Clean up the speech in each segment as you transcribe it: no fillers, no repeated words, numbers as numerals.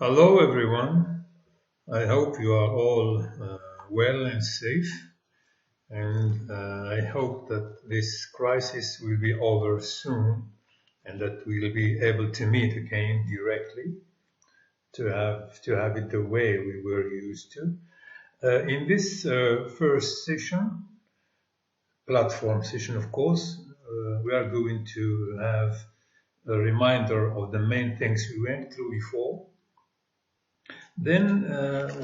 Hello, everyone. I hope you are all well and safe, and I hope that this crisis will be over soon and that we'll be able to meet again directly to have it the way we were used to. In this first session, platform session, of course, we are going to have a reminder of the main things we went through before. Then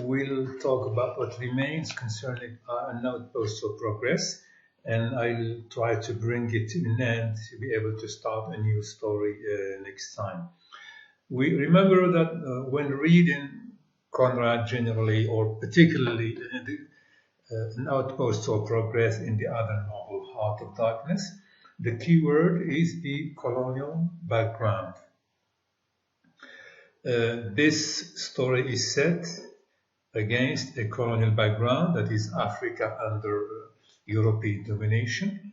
we'll talk about what remains concerning an outpost of progress, and I'll try to bring it to an end to be able to start a new story next time. We remember that when reading Conrad generally, or particularly an outpost of progress in the other novel, Heart of Darkness, the key word is the colonial background. This story is set against a colonial background, that is Africa under European domination.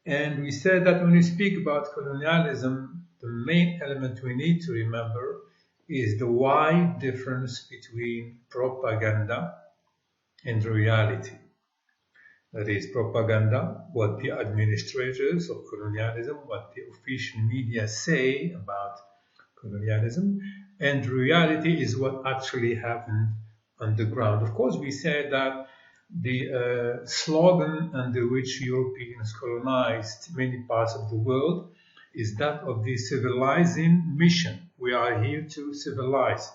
And we said that when we speak about colonialism, the main element we need to remember is the wide difference between propaganda and reality. That is propaganda, what the administrators of colonialism, what the official media say about colonialism, and reality is what actually happened on the ground. Of course, we said that the slogan under which Europeans colonized many parts of the world is that of the civilizing mission. We are here to civilize.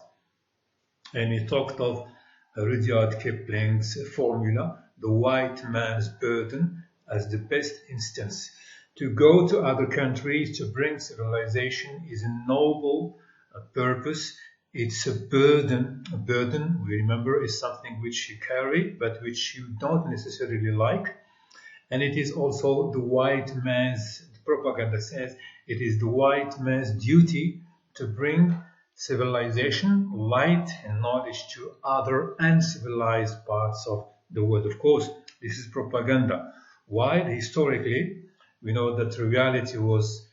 And he talked of Rudyard Kipling's formula, the white man's burden, as the best instance. To go to other countries to bring civilization is a noble purpose. It's a burden. A burden, we remember, is something which you carry, but which you don't necessarily like. And it is also the white man's, the propaganda says, it is the white man's duty to bring civilization, light, and knowledge to other uncivilized parts of the world. Of course, this is propaganda. While historically, we know that the reality was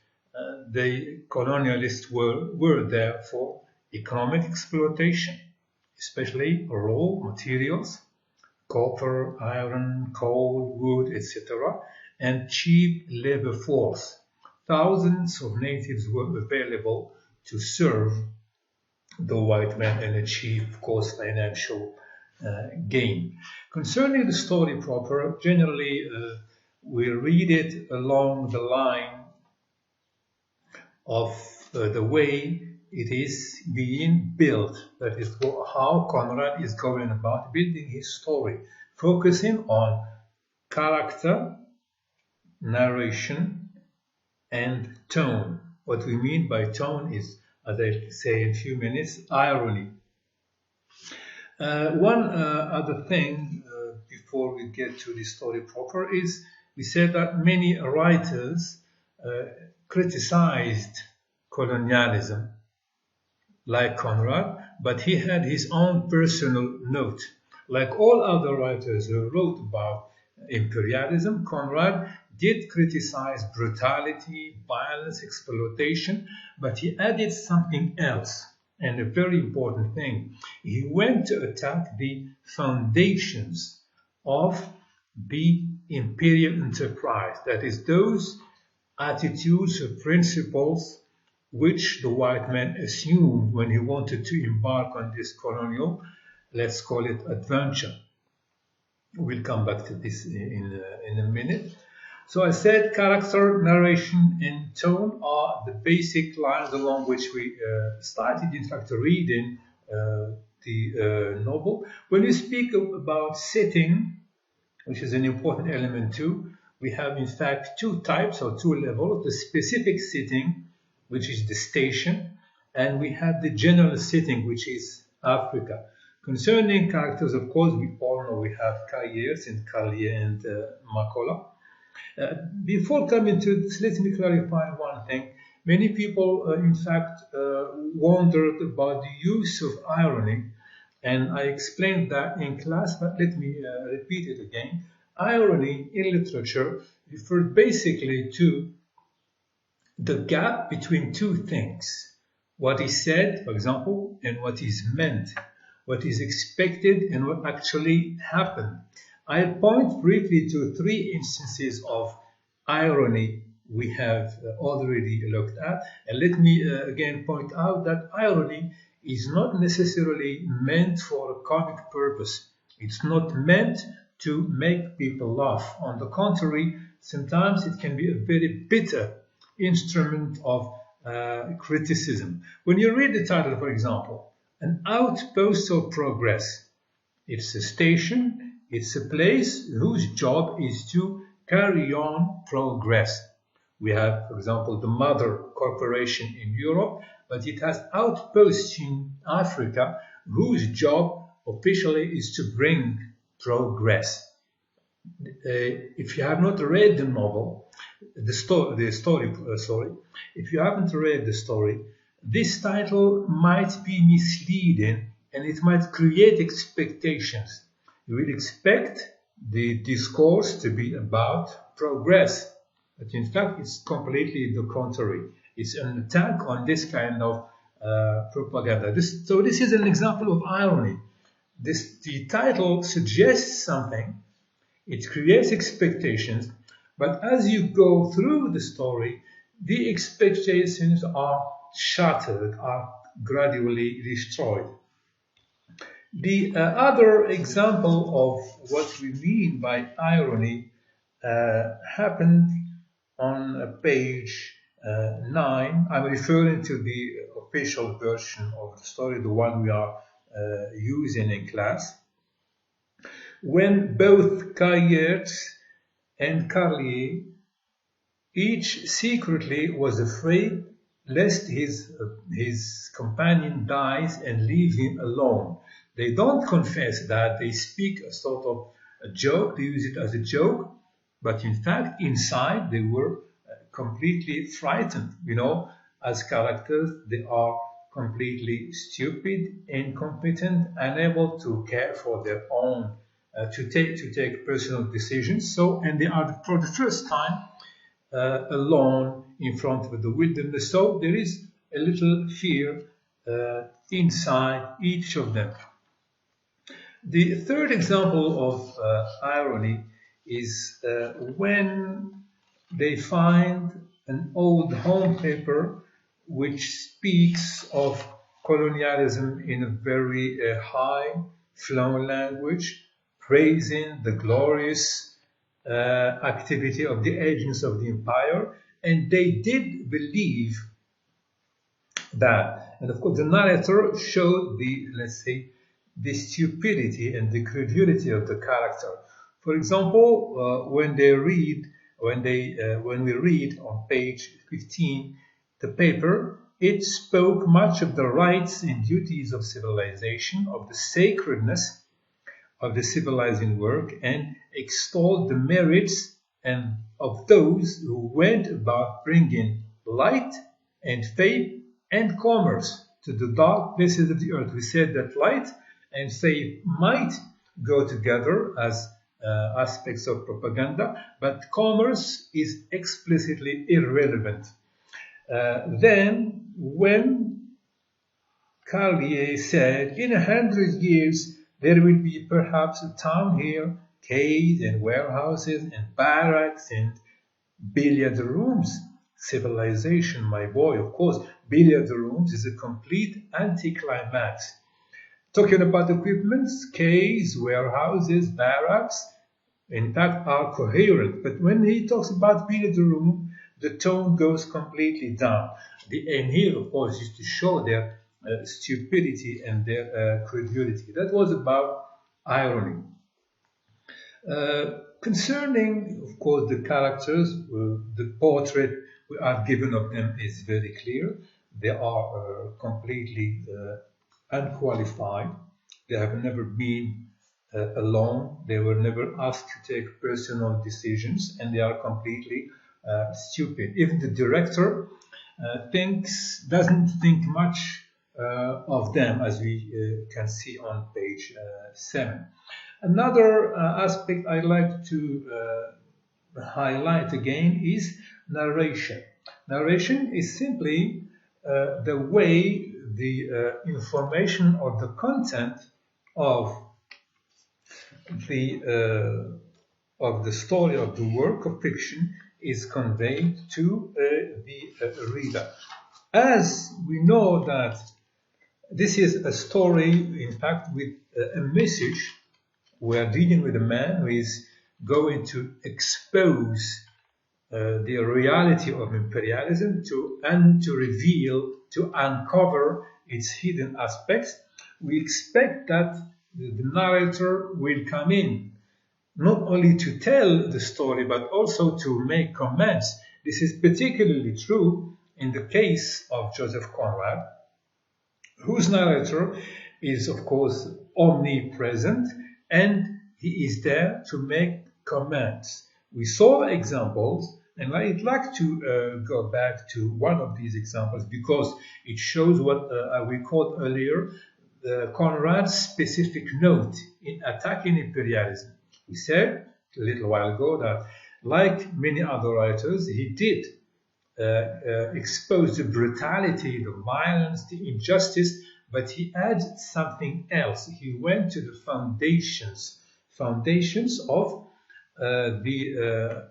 the colonialists were there for economic exploitation, especially raw materials, copper, iron, coal, wood, etc., and cheap labor force. Thousands of natives were available to serve the white man and achieve, of course, financial gain. Concerning the story proper, generally we read it along the line of the way it is being built. That is how Conrad is going about building his story, focusing on character, narration, and tone. What we mean by tone is, as I'll say in a few minutes, irony. One other thing before we get to the story proper is we said that many writers criticized colonialism like Conrad, but he had his own personal note. Like all other writers who wrote about imperialism, Conrad did criticize brutality, violence, exploitation, but he added something else, and a very important thing. He went to attack the foundations of the imperial enterprise, that is, those attitudes or principles which the white man assumed when he wanted to embark on this colonial, let's call it, adventure. We'll come back to this in a minute. So I said character, narration, and tone are the basic lines along which we started, in fact, reading the novel. When we speak about setting, which is an important element too, we have in fact two types or two levels: the specific setting, which is the station, and we have the general setting, which is Africa. Concerning characters, of course, we all know we have Carriers and Carlier and Makola. Before coming to this, let me clarify one thing. Many people, in fact, wondered about the use of irony, and I explained that in class, but let me repeat it again. Irony in literature refers basically to the gap between two things. what is said, for example, and what is meant, what is expected and what actually happened. I'll point briefly to three instances of irony we have already looked at. And let me again point out that irony is not necessarily meant for a comic purpose. It's not meant to make people laugh. On the contrary, sometimes it can be a very bitter instrument of criticism. When you read the title, for example, An Outpost of Progress, it's a station, it's a place whose job is to carry on progress. We have, for example, the mother corporation in Europe, but it has outposts in Africa whose job officially is to bring progress. If you have not read the novel, if you haven't read the story, this title might be misleading and it might create expectations. You will expect the discourse to be about progress, but in fact it's completely the contrary. It's an attack on this kind of propaganda. So this is an example of irony. The title suggests something, it creates expectations, but as you go through the story, the expectations are shattered, are gradually destroyed. The other example of what we mean by irony happened on page 9. I'm referring to the official version of the story, the one we are using in class. When both Cailliers and Carlier each secretly was afraid lest his companion dies and leave him alone. They don't confess that, they speak a sort of a joke, they use it as a joke, but in fact inside they were completely frightened. You know, as characters they are completely stupid, incompetent, unable to care for their own, to take personal decisions. So, and they are for the first time alone in front of the wilderness. So there is a little fear inside each of them. The third example of irony is when they find an old home paper which speaks of colonialism in a very high flown language, praising the glorious activity of the agents of the empire, and they did believe that. And of course, the narrator showed the, let's say, the stupidity and the credulity of the character. For example, when we read on page 15 the paper, it spoke much of the rights and duties of civilization, of the sacredness of the civilizing work, and extolled the merits and of those who went about bringing light and faith and commerce to the dark places of the earth. We said that light and faith might go together as aspects of propaganda, but commerce is explicitly irrelevant. Then, when Carlier said, in 100 years, there will be perhaps a town here, quays and warehouses and barracks and billiard rooms. Civilization, my boy, of course, billiard rooms is a complete anticlimax. Talking about equipments, quays, warehouses, barracks, in fact, are coherent. But when he talks about billiard room, the tone goes completely down. The aim here, of course, is to show their stupidity and their credulity. That was about irony. Concerning, of course, the characters, the portrait we are given of them is very clear. They are completely unqualified. They have never been alone. They were never asked to take personal decisions, and they are completely stupid. Even the director doesn't think much of them, as we can see on page 7. Another aspect I'd like to highlight again is narration. Narration is simply the way the information or the content of the story of the work of fiction is conveyed to the reader. As we know that this is a story, in fact, with a message, we are dealing with a man who is going to expose the reality of imperialism to reveal, to uncover its hidden aspects. We expect that the narrator will come in not only to tell the story but also to make comments. This is particularly true in the case of Joseph Conrad, whose narrator is of course omnipresent and he is there to make comments. We saw examples, and I'd like to go back to one of these examples because it shows what I recalled earlier, Conrad's specific note in attacking imperialism. He said a little while ago that, like many other writers, he did expose the brutality, the violence, the injustice, but he added something else. He went to the foundations of the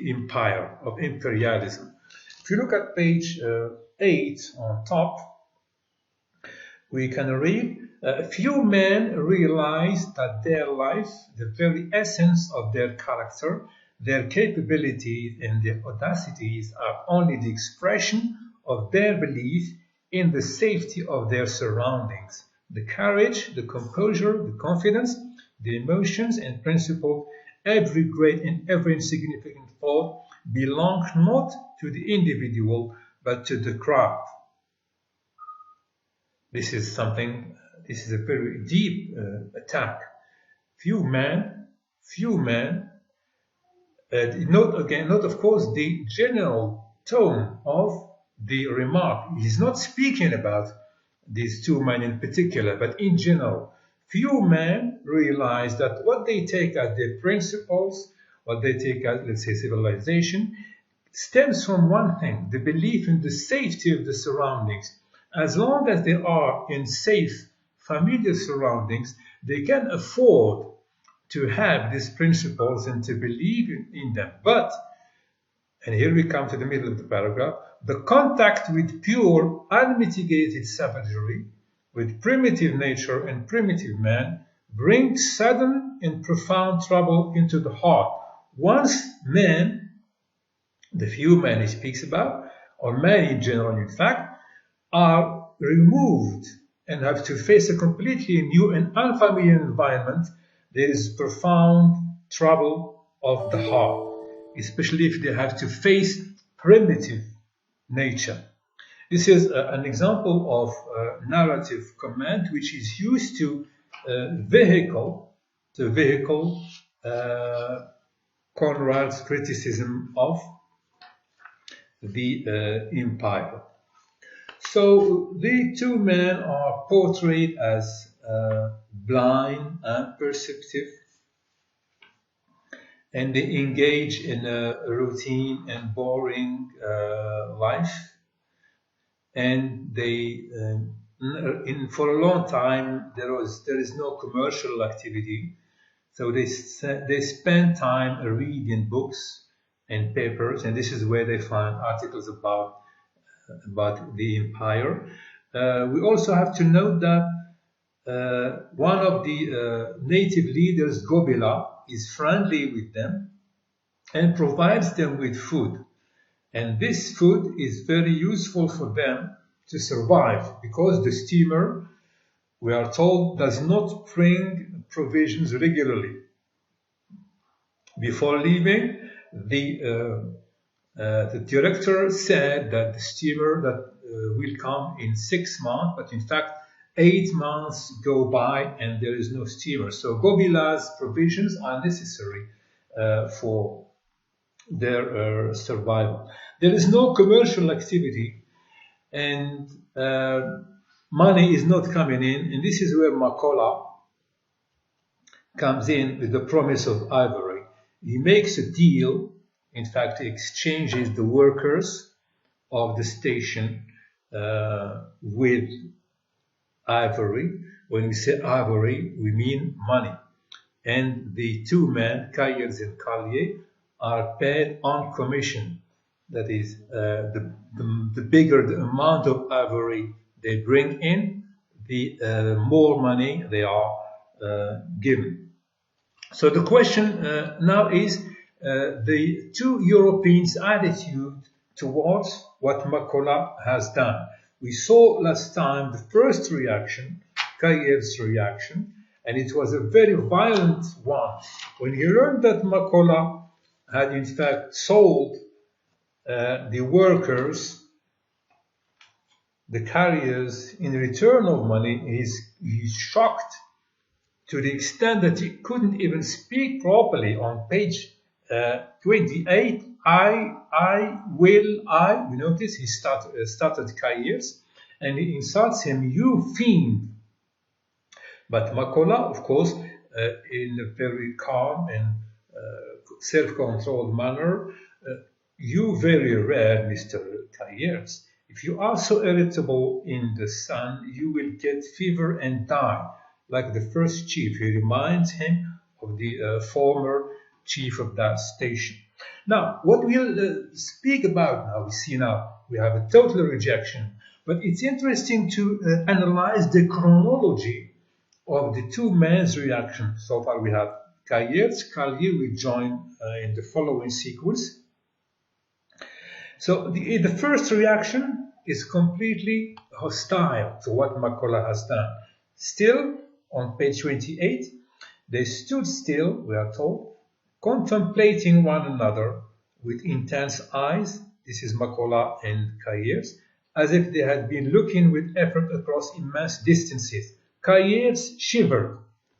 empire, of imperialism. If you look at page 8 on top, we can read, few men realize that their life, the very essence of their character, their capabilities and their audacities are only the expression of their belief in the safety of their surroundings. The courage, the composure, the confidence, the emotions and principles, every great and every insignificant thought belong not to the individual but to the crowd. This is a very deep attack. Few men, not of course the general tone of the remark. He's not speaking about these two men in particular, but in general. Few men realize that what they take as their principles, what they take as, let's say, civilization, stems from one thing, the belief in the safety of the surroundings. As long as they are in safe, familiar surroundings, they can afford to have these principles and to believe in them. But, and here we come to the middle of the paragraph, the contact with pure, unmitigated savagery, with primitive nature and primitive man, brings sudden and profound trouble into the heart. Once men, the few men he speaks about, or men in general in fact, are removed and have to face a completely new and unfamiliar environment, there is profound trouble of the heart, especially if they have to face primitive nature. This is an example of narrative command which is used to vehicle Conrad's criticism of the empire. So the two men are portrayed as blind and perceptive, and they engage in a routine and boring life, and they for a long time there is no commercial activity, so they spend time reading books and papers, and this is where they find articles about the empire. We also have to note that one of the native leaders, Gobila, is friendly with them and provides them with food. And this food is very useful for them to survive because the steamer, we are told, does not bring provisions regularly. Before leaving, the director said that the steamer that will come in 6 months, but in fact 8 months go by and there is no steamer. So Gobila's provisions are necessary for their survival. There is no commercial activity and money is not coming in, and this is where Makola comes in with the promise of ivory. He makes a deal. In fact, he exchanges the workers of the station with ivory. When we say ivory, we mean money. And the two men, Cahiers and Carlier, are paid on commission. That is, the bigger the amount of ivory they bring in, the more money they are given. So the question now is the two Europeans' attitude towards what Makola has done. We saw last time the first reaction, Cahiers' reaction, and it was a very violent one. When he learned that Makola had in fact sold the workers, the carriers, in return of money, he's shocked to the extent that he couldn't even speak properly. On page 28, we notice he started Cahiers, and he insults him, "You fiend." But Makola, of course, in a very calm and self-controlled manner, "You very rare, Mr. Cahiers. If you are so irritable in the sun, you will get fever and die, like the first chief." He reminds him of the former chief of that station. Now, what we'll speak about now, we have a total rejection, but it's interesting to analyze the chronology of the two men's reaction. So far we have Cahiers. Carlier will join in the following sequence. So the first reaction is completely hostile to what Makola has done. Still, on page 28, they stood still, we are told, contemplating one another with intense eyes. This is Makola and Cahiers, as if they had been looking with effort across immense distances. Cahiers shivered.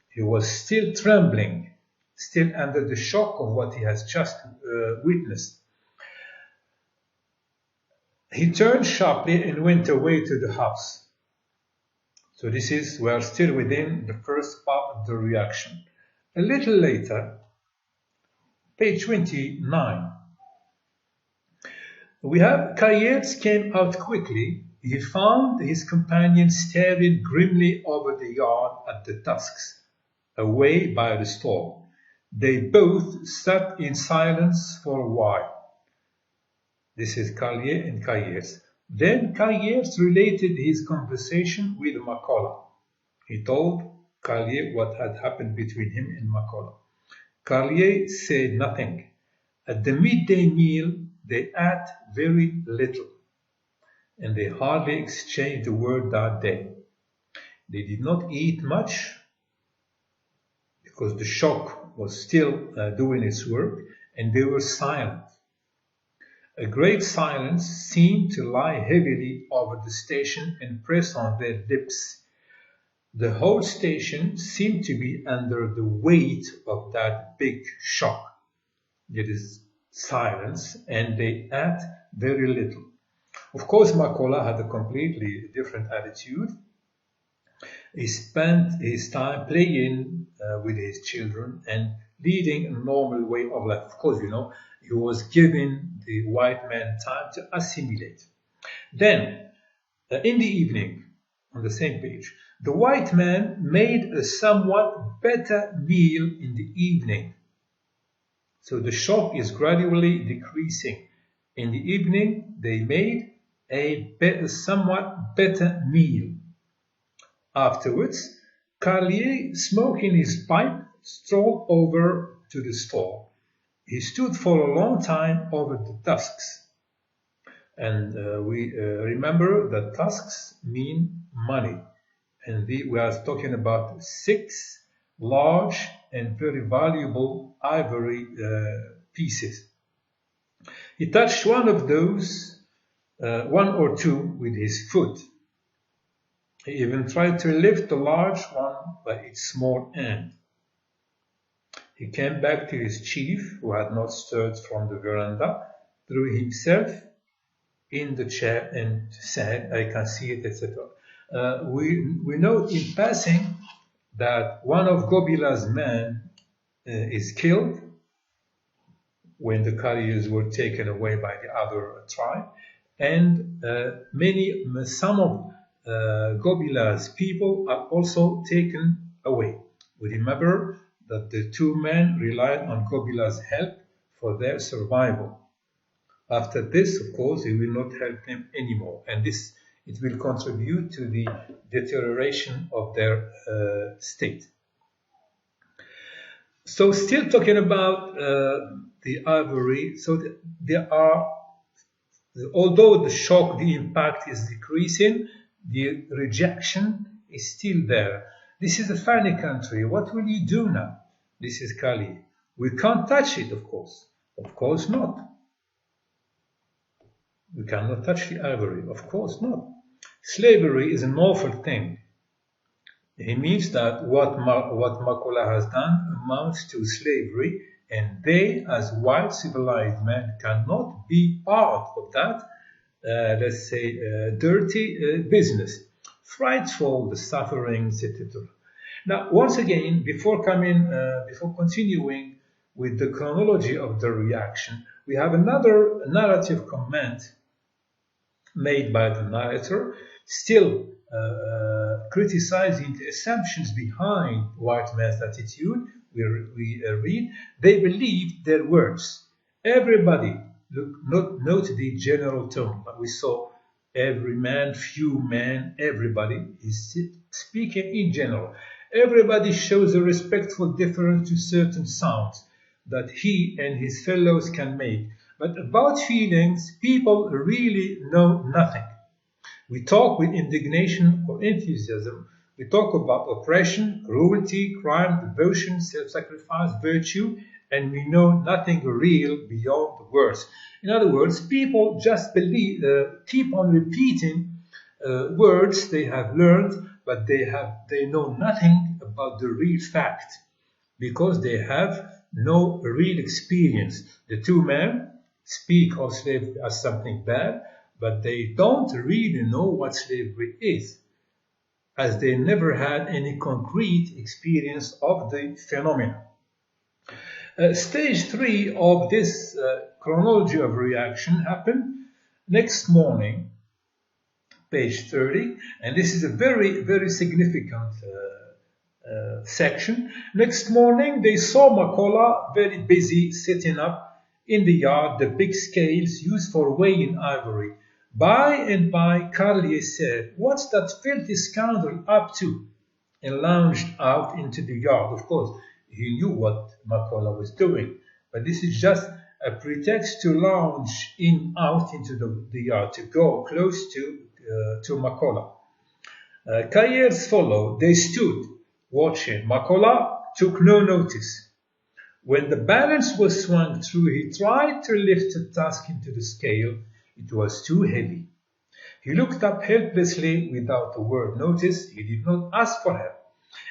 He was still trembling, still under the shock of what he has just witnessed. He turned sharply and went away to the house. So we are still within the first part of the reaction. A little later, page 29, we have Cahiers came out quickly. He found his companion staring grimly over the yard at the tusks, away by the storm. They both sat in silence for a while. This is Carlier and Cahiers. Then Cahiers related his conversation with Makola. He told Carlier what had happened between him and Makola. Carlier said nothing. At the midday meal, they ate very little, and they hardly exchanged a word that day. They did not eat much because the shock was still doing its work, and they were silent. A great silence seemed to lie heavily over the station and press on their lips. The whole station seemed to be under the weight of that big shock. There is silence, and they ate very little. Of course, Makola had a completely different attitude. He spent his time playing with his children and leading a normal way of life. Of course, he was giving the white man time to assimilate. Then, in the evening, on the same page, the white man made a somewhat better meal in the evening. So the shock is gradually decreasing. In the evening, they made a somewhat better meal. Afterwards, Carlier, smoking his pipe, strolled over to the store. He stood for a long time over the tusks. And we remember that tusks mean money. And we are talking about 6 large and very valuable ivory pieces. He touched one of those, one or two, with his foot. He even tried to lift the large one by its small end. He came back to his chief, who had not stirred from the veranda, threw himself in the chair and said, "I can see it," etc. We note in passing that one of Gobila's men is killed when the Carriers were taken away by the other tribe, and some of Gobila's people are also taken away. We remember that the two men relied on Gobila's help for their survival. After this, of course, he will not help them anymore, and it will contribute to the deterioration of their state. So, still talking about the ivory, so there are, although the impact is decreasing, the rejection is still there. This is a funny country. What will you do now? This is Kali. We can't touch it, of course. Of course not. We cannot touch the ivory. Of course not. Slavery is an awful thing. It means that what Makola has done amounts to slavery, and they, as white civilized men, cannot be part of that, let's say, dirty business. Frightful, the sufferings, etc. Now, once again, before continuing with the chronology of the reaction, we have another narrative comment made by the narrator, still criticizing the assumptions behind white man's attitude. We read, they believed their words. Everybody, note the general tone, but we saw every man, few men, everybody is speaking in general. Everybody shows a respectful deference to certain sounds that he and his fellows can make. But about feelings, people really know nothing. We talk with indignation or enthusiasm. We talk about oppression, cruelty, crime, devotion, self-sacrifice, virtue, and we know nothing real beyond the words. In other words, people just keep on repeating words they have learned, but they know nothing about the real fact because they have no real experience. The two men speak of slavery as something bad, but they don't really know what slavery is, as they never had any concrete experience of the phenomenon. Stage 3 of this chronology of reaction happened next morning, page 30, and this is a very, very significant section. Next morning, they saw Makola very busy setting up in the yard the big scales used for weighing ivory. By and by, Carlier said, "What's that filthy scoundrel up to?" and lounged out into the yard. Of course, he knew what Makola was doing, but this is just a pretext to lounge out into the yard, to go close to Makola. Cahiers followed. They stood watching. Makola took no notice. When the balance was swung through, he tried to lift the tusk into the scale. It was too heavy. He looked up helplessly without a word. Notice he did not ask for help.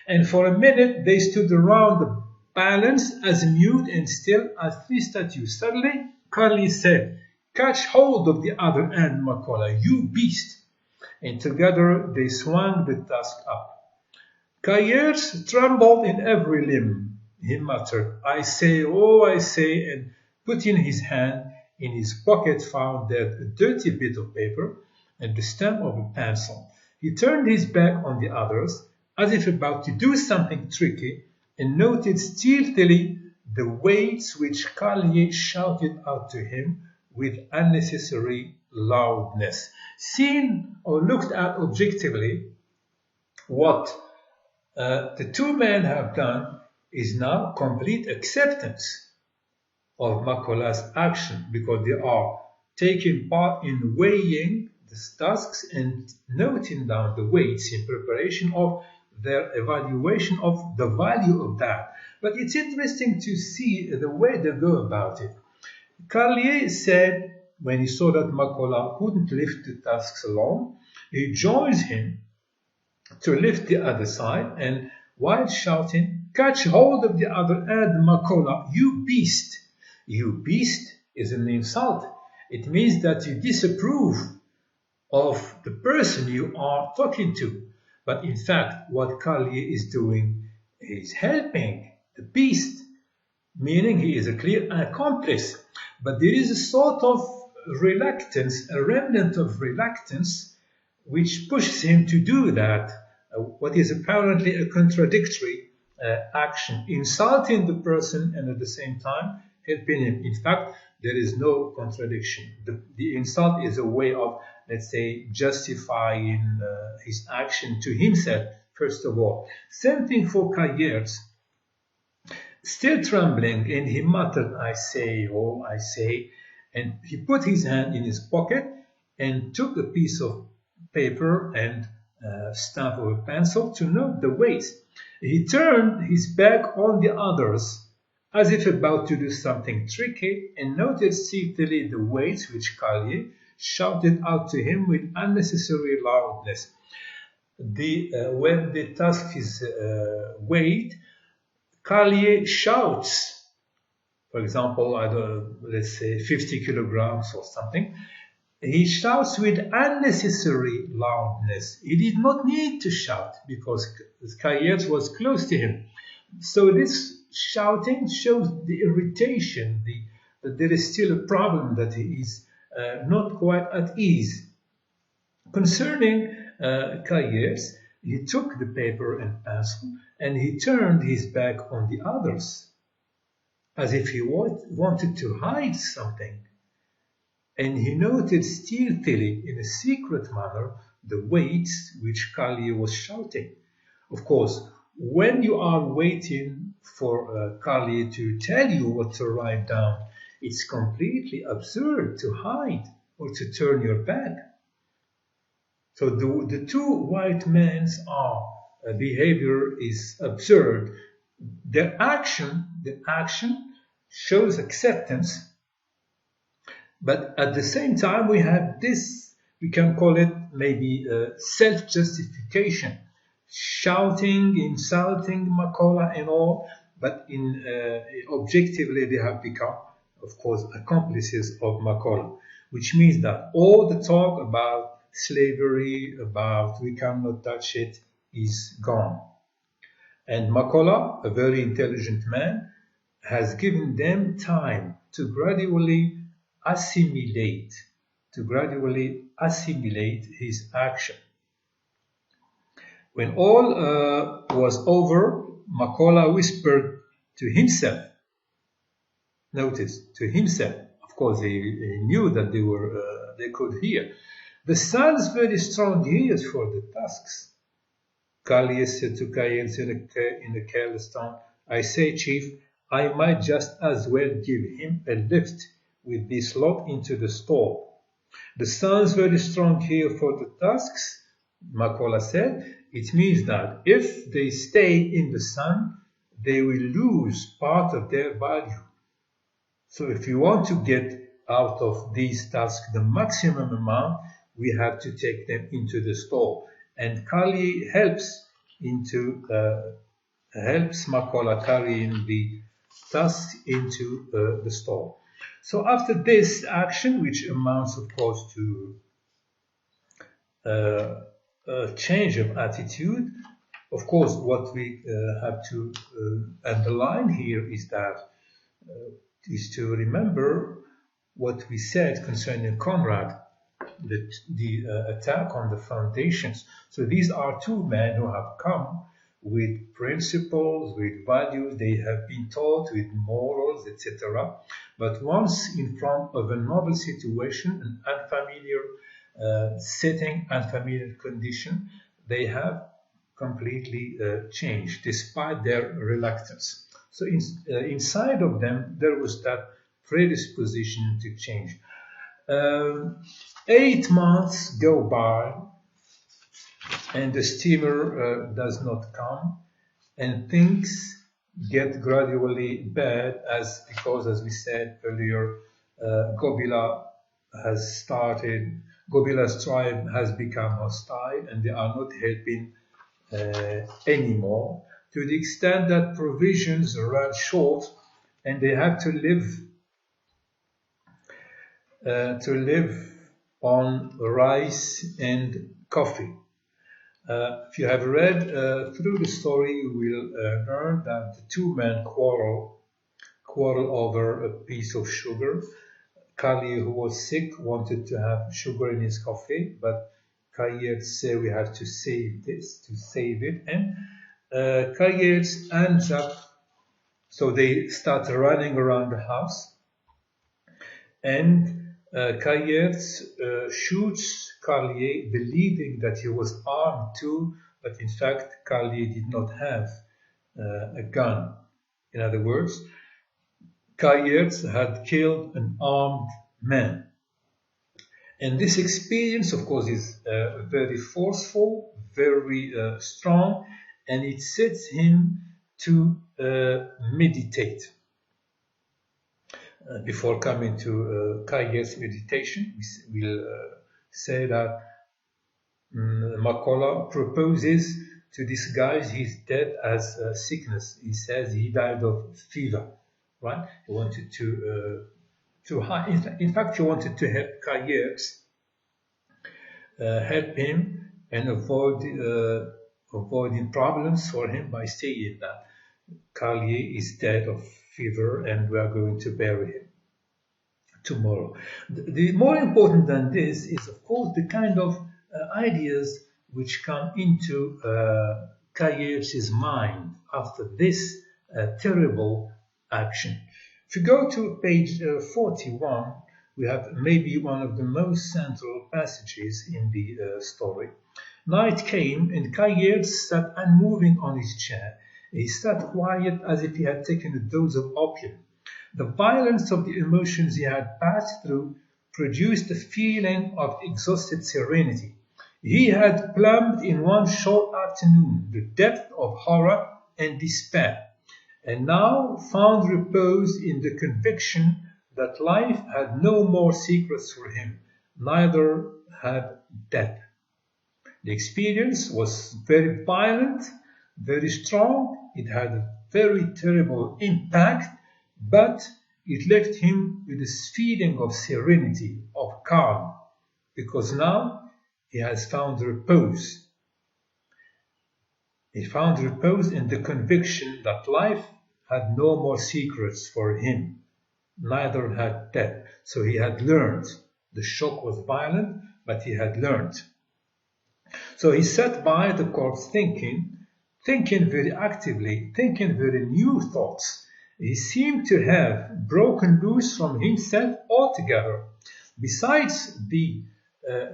And for a minute they stood around the balance as mute and still as three statues. Suddenly, Carly said, "Catch hold of the other end, Makola, you beast!" And together they swung the tusk up. Cahiers trembled in every limb. He muttered, "I say, oh, I say," and putting his hand in his pocket found there a dirty bit of paper and the stem of a pencil. He turned his back on the others, as if about to do something tricky, and noted stealthily the words which Carlier shouted out to him with unnecessary loudness. Seen or looked at objectively, what the two men have done is now complete acceptance of Makola's action, because they are taking part in weighing the tusks and noting down the weights in preparation of their evaluation of the value of that. But it's interesting to see the way they go about it. Carlier said, when he saw that Makola couldn't lift the tusks alone, he joins him to lift the other side, and while shouting, "Catch hold of the other end, Makola, you beast!" You beast is an insult. It means that you disapprove of the person you are talking to. But in fact, what Carlier is doing is helping the beast, meaning he is a clear accomplice. But there is a sort of reluctance, a remnant of reluctance, which pushes him to do that, what is apparently a contradictory action, insulting the person and at the same time helping him. In fact, there is no contradiction. The insult is a way of, let's say, justifying his action to himself, first of all. Same thing for Kayers. Still trembling, and he muttered, "I say, oh, I say," and he put his hand in his pocket and took a piece of paper and stamp of a pencil to note the weights. He turned his back on the others, as if about to do something tricky, and noted stealthily the weights which Carlier shouted out to him with unnecessary loudness. When the task is weighed, Carlier shouts, for example, let's say 50 kilograms or something. He shouts with unnecessary loudness. He did not need to shout because Kayers was close to him. So this shouting shows the irritation, that there is still a problem, that he is not quite at ease. Concerning Kayers, he took the paper and pencil and he turned his back on the others, as if he wanted to hide something. And he noted stealthily, in a secret manner, the weights which Carlier was shouting. Of course, when you are waiting for Carlier to tell you what to write down, it's completely absurd to hide or to turn your back. So the two white men's behavior is absurd. The action shows acceptance, but at the same time we have this, we can call it maybe self-justification, shouting, insulting Makola and all, but objectively they have become, of course, accomplices of Makola, which means that all the talk about slavery, about we cannot touch it, is gone. And Makola, a very intelligent man, has given them time to gradually assimilate his action. When all was over, Makola whispered to himself. Notice, to himself. Of course, he knew that they could hear. "The sun's very strong ears for the tasks." Carlier said to Kayers in a careless tone, "I say, Chief, I might just as well give him a lift with this lot into the store." "The sun's very strong here for the tasks," Makola said. It means that if they stay in the sun, they will lose part of their value. So if you want to get out of these tasks the maximum amount, we have to take them into the store. And Carlier helps Makola carrying the task into the store. So after this action, which amounts, of course, to a change of attitude, of course, what we have to underline here is to remember what we said concerning Conrad, the attack on the foundations. So these are two men who have come with principles, with values, they have been taught with morals, etc. But once in front of a novel situation, an unfamiliar setting, unfamiliar condition, they have completely changed despite their reluctance. So inside of them, there was that predisposition to change. 8 months go by and the steamer does not come, and things get gradually bad because, as we said earlier, Gobila's tribe has become hostile and they are not helping anymore, to the extent that provisions run short and they have to live on rice and coffee. If you have read through the story, you will learn that the two men quarrel over a piece of sugar. Carlier, who was sick, wanted to have sugar in his coffee, but Carlier said we have to save this, to save it, and Carlier ends up, so they start running around the house, and Carlier shoots Carlier, believing that he was armed too, but in fact Carlier did not have a gun. In other words, Carlier had killed an armed man. And this experience, of course, is very forceful, very strong, and it sets him to meditate. Before coming to Carlier's meditation, we'll say that Macaulay proposes to disguise his death as sickness. He says he died of fever, right? He wanted to hide. In fact, he wanted to help Carlier, help him and avoiding problems for him by saying that Carlier is dead of fever and we are going to bury him tomorrow. The more important than this is, of course, the kind of ideas which come into Carlier's mind after this terrible action. If you go to page 41, we have maybe one of the most central passages in the story. Night came, and Carlier sat unmoving on his chair. He sat quiet as if he had taken a dose of opium. The violence of the emotions he had passed through produced a feeling of exhausted serenity. He had plumbed in one short afternoon the depth of horror and despair, and now found repose in the conviction that life had no more secrets for him, neither had death. The experience was very violent, very strong. It had a very terrible impact, but it left him with this feeling of serenity, of calm, because now he has found repose. He found repose in the conviction that life had no more secrets for him, neither had death. So he had learned. The shock was violent, but he had learned. So he sat by the corpse thinking very actively, thinking very new thoughts. He seemed to have broken loose from himself altogether. Besides the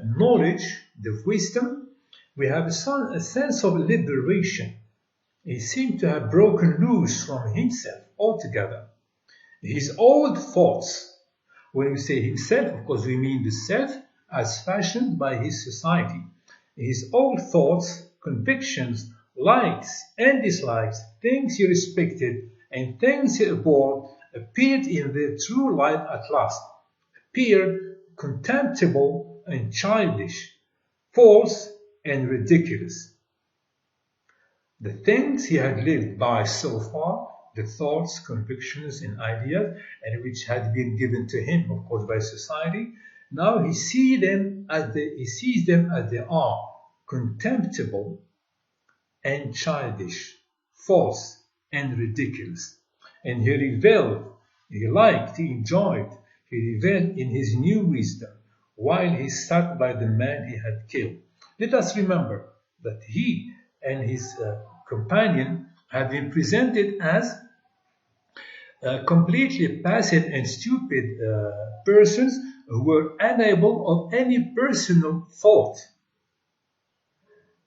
knowledge, the wisdom, we have a sense of liberation. He seemed to have broken loose from himself altogether. His old thoughts, when we say himself, of course we mean the self as fashioned by his society. His old thoughts, convictions, likes and dislikes, things he respected and things he abhorred, appeared in their true light at last, appeared contemptible and childish, false and ridiculous. The things he had lived by so far, the thoughts, convictions and ideas, and which had been given to him, of course, by society, now he sees them as they are, contemptible and childish, false and ridiculous. And he reveled, he liked, he enjoyed, he reveled in his new wisdom while he sat by the man he had killed. Let us remember that he and his companion had been presented as completely passive and stupid persons who were unable of any personal thought.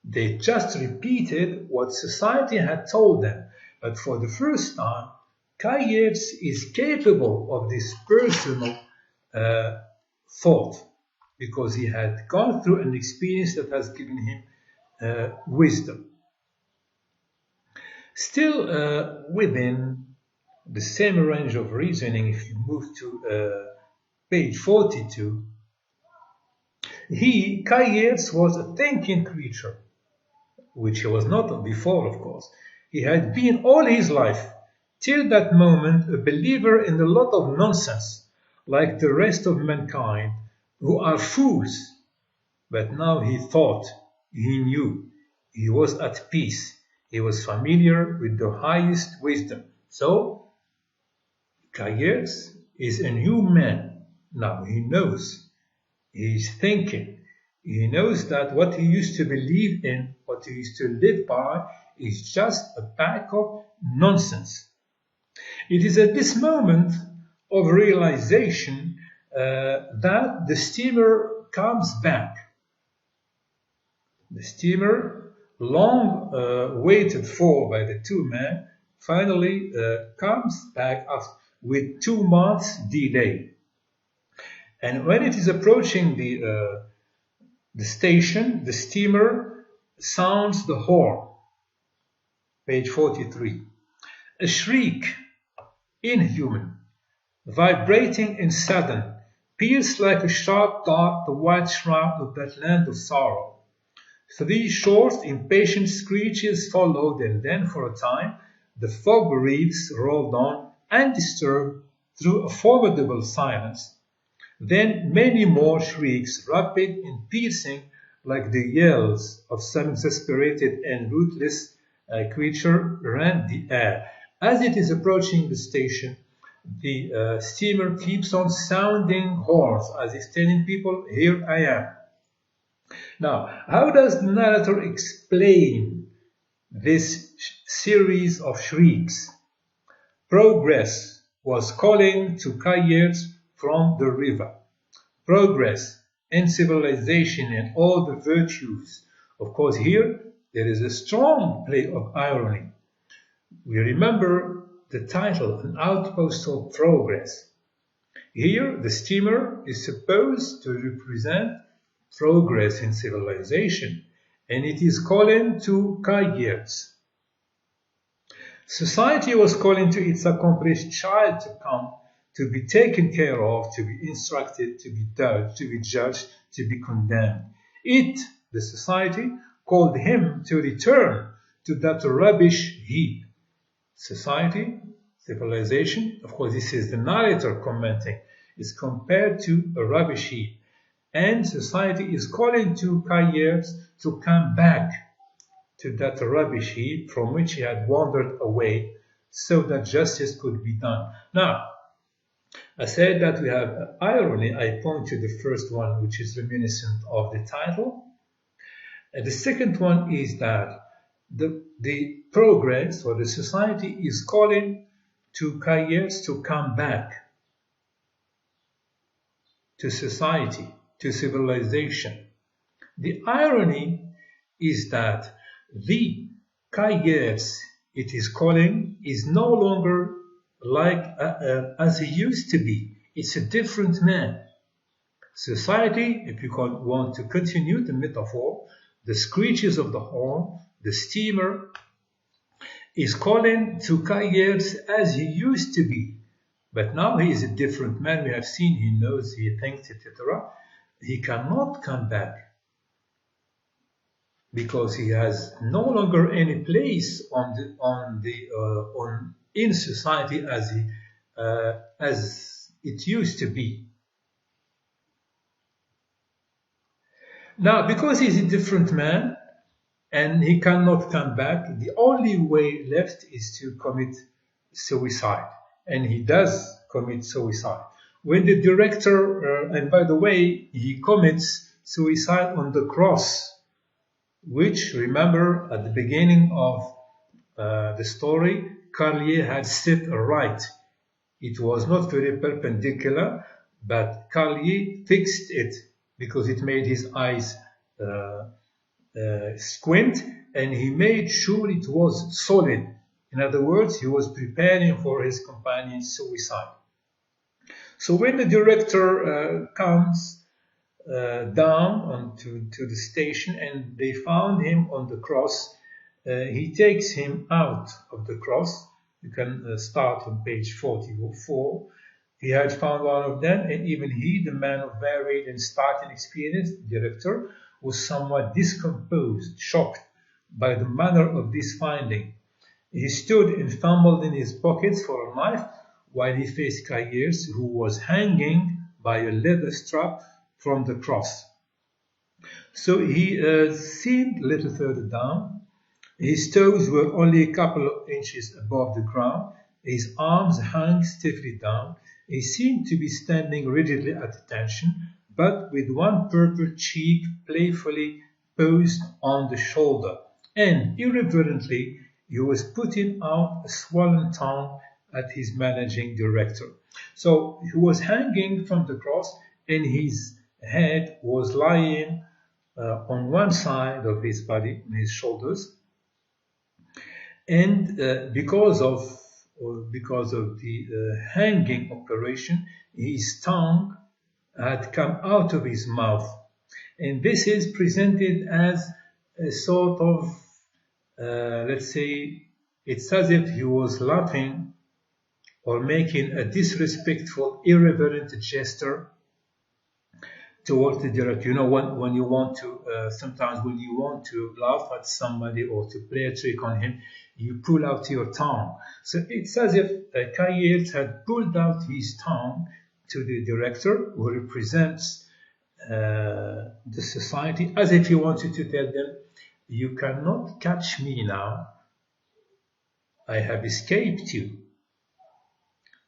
They just repeated what society had told them, but for the first time, Carlier is capable of this personal thought, because he had gone through an experience that has given him wisdom. Still within the same range of reasoning, if you move to page 42, Carlier was a thinking creature, which he was not before, of course. He had been all his life, till that moment, a believer in a lot of nonsense, like the rest of mankind, who are fools. But now he thought, he knew, he was at peace, he was familiar with the highest wisdom. So, Carlier is a new man, Now he knows, he's thinking, he knows that what he used to believe in, what he used to live by, is just a pack of nonsense. It is at this moment of realization that the steamer comes back. The steamer, long waited for by the two men, finally comes back with 2 months delay. And when it is approaching the station, the steamer sounds the horn. Page 43. A shriek, inhuman, vibrating and sudden, pierced like a sharp dart the white shroud of that land of sorrow. 3 short, impatient screeches followed, and then for a time the fog wreaths rolled on undisturbed through a formidable silence. Then many more shrieks, rapid and piercing, like the yells of some exasperated and ruthless creature, rent the air. As it is approaching the station, the steamer keeps on sounding horns, as if telling people, "Here I am." Now, how does the narrator explain this series of shrieks? Progress was calling to Kayers from the river. Progress and civilization and all the virtues. Of course, here there is a strong play of irony. We remember the title, An Outpost of Progress. Here, the steamer is supposed to represent progress in civilization, and it is calling to Kayers. Society was calling to its accomplished child to come, to be taken care of, to be instructed, to be judged, to be condemned. It, the society, called him to return to that rubbish heap. Society, civilization, of course this is the narrator commenting, is compared to a rubbish heap. And society is calling to Kayers to come back to that rubbish heap from which he had wandered away, so that justice could be done. Now, I said that we have irony. I point to the first one, which is reminiscent of the title. And the second one is that the progress or the society is calling to Kayers to come back to society, to civilization. The irony is that the Kayers it is calling is no longer like as he used to be. It's a different man. Society, if you want to continue the metaphor, the screeches of the horn, the steamer, is calling to Kayers as he used to be. But now he is a different man. We have seen, he knows, he thinks, etc. He cannot come back because he has no longer any place in society as it used to be. Now, because he's a different man and he cannot come back, the only way left is to commit suicide. And he does commit suicide. When the director, and by the way, he commits suicide on the cross, which, remember, at the beginning of the story, Carlier had set right. It was not very perpendicular, but Carlier fixed it because it made his eyes squint, and he made sure it was solid. In other words, he was preparing for his companion's suicide. So when the director comes down to the station and they found him on the cross, he takes him out of the cross. You can start on page 44. He had found one of them, and even he, the man of varied and startling experience, the director, was somewhat discomposed, shocked by the manner of this finding. He stood and fumbled in his pockets for a knife while he faced Kayers, who was hanging by a leather strap from the cross. So he seemed a little further down. His toes were only a couple of inches above the ground. His arms hung stiffly down. He seemed to be standing rigidly at attention, but with one purple cheek playfully posed on the shoulder, and irreverently he was putting out a swollen tongue at his managing director. So he was hanging from the cross, and his head was lying on one side of his body, on his shoulders, and because of the hanging operation, his tongue had come out of his mouth, and this is presented as a sort of, let's say, it's as if he was laughing or making a disrespectful, irreverent gesture towards the director. You know, when you want to, sometimes when you want to laugh at somebody or to play a trick on him, you pull out your tongue. So it's as if Kayet had pulled out his tongue to the director, who represents the society, as if he wanted to tell them, you cannot catch me now. I have escaped you.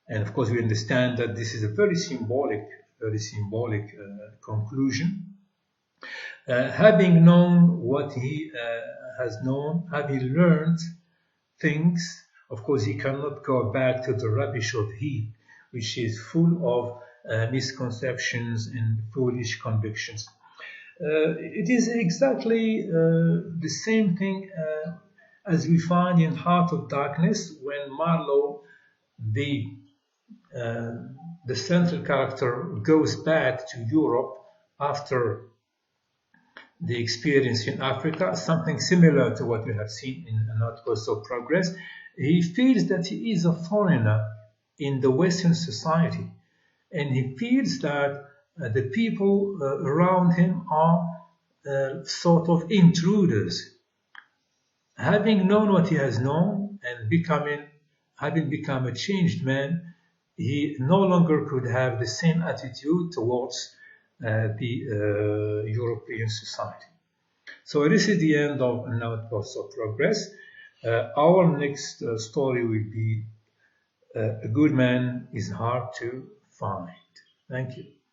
And of course, we understand that this is a very symbolic conclusion. Having known what he has known, having learned things, of course, he cannot go back to the rubbish of heap, which is full of misconceptions and foolish convictions. It is exactly the same thing as we find in Heart of Darkness, when Marlowe, the central character, goes back to Europe after the experience in Africa, something similar to what we have seen in An Outpost of Progress. He feels that he is a foreigner in the Western society, and he feels that the people around him are sort of intruders. Having known what he has known and having become a changed man, he no longer could have the same attitude towards the European society. So this is the end of An Outpost of Progress. Our next story will be A Good Man is Hard to Find. Thank you.